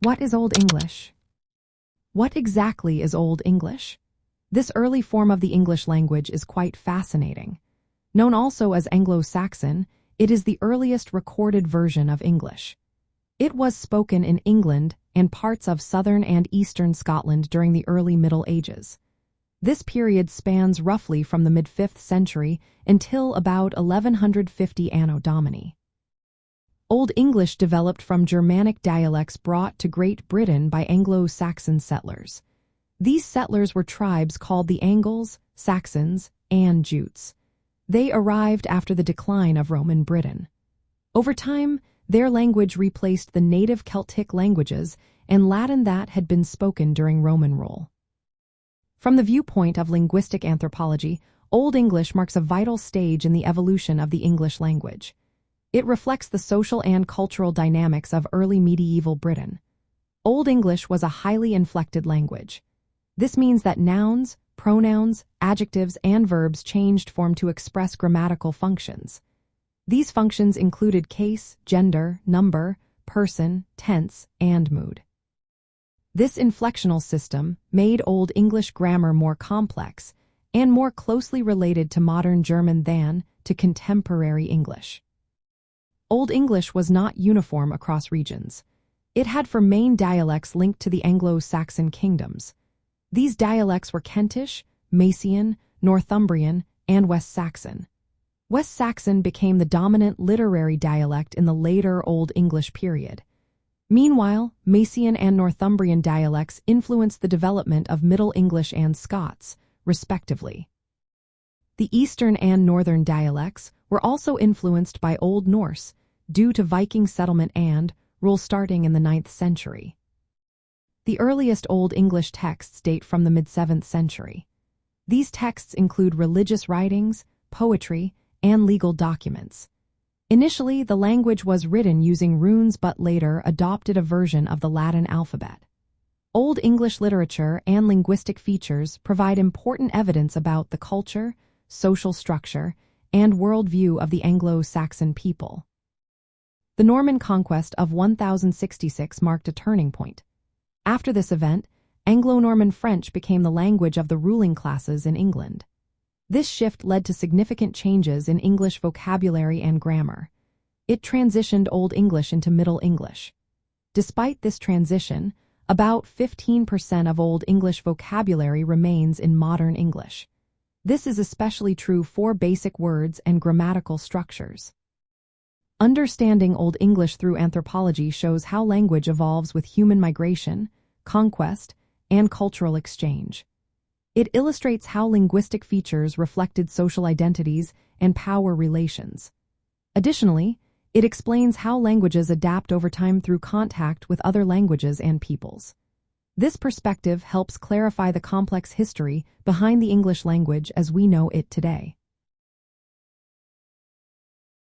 What is Old English? What exactly is Old English? This early form of the English language is quite fascinating. Known also as Anglo-Saxon, it is the earliest recorded version of English. It was spoken in England and parts of southern and eastern Scotland during the early Middle Ages. This period spans roughly from the mid-5th century until about 1150 Anno Domini. Old English developed from Germanic dialects brought to Great Britain by Anglo-Saxon settlers. These settlers were tribes called the Angles, Saxons, and Jutes. They arrived after the decline of Roman Britain. Over time, their language replaced the native Celtic languages and Latin that had been spoken during Roman rule. From the viewpoint of linguistic anthropology, Old English marks a vital stage in the evolution of the English language. It reflects the social and cultural dynamics of early medieval Britain. Old English was a highly inflected language. This means that nouns, pronouns, adjectives, and verbs changed form to express grammatical functions. These functions included case, gender, number, person, tense, and mood. This inflectional system made Old English grammar more complex and more closely related to modern German than to contemporary English. Old English was not uniform across regions. It had four main dialects linked to the Anglo-Saxon kingdoms. These dialects were Kentish, Mercian, Northumbrian, and West Saxon. West Saxon became the dominant literary dialect in the later Old English period. Meanwhile, Mercian and Northumbrian dialects influenced the development of Middle English and Scots, respectively. The Eastern and Northern dialects were also influenced by Old Norse, due to Viking settlement and rule starting in the 9th century. The earliest Old English texts date from the mid-7th century. These texts include religious writings, poetry, and legal documents. Initially, the language was written using runes but later adopted a version of the Latin alphabet. Old English literature and linguistic features provide important evidence about the culture, social structure, and worldview of the Anglo-Saxon people. The Norman Conquest of 1066 marked a turning point. After this event, Anglo-Norman French became the language of the ruling classes in England. This shift led to significant changes in English vocabulary and grammar. It transitioned Old English into Middle English. Despite this transition, about 15% of Old English vocabulary remains in modern English. This is especially true for basic words and grammatical structures. Understanding Old English through anthropology shows how language evolves with human migration, conquest, and cultural exchange. It illustrates how linguistic features reflected social identities and power relations. Additionally, it explains how languages adapt over time through contact with other languages and peoples. This perspective helps clarify the complex history behind the English language as we know it today.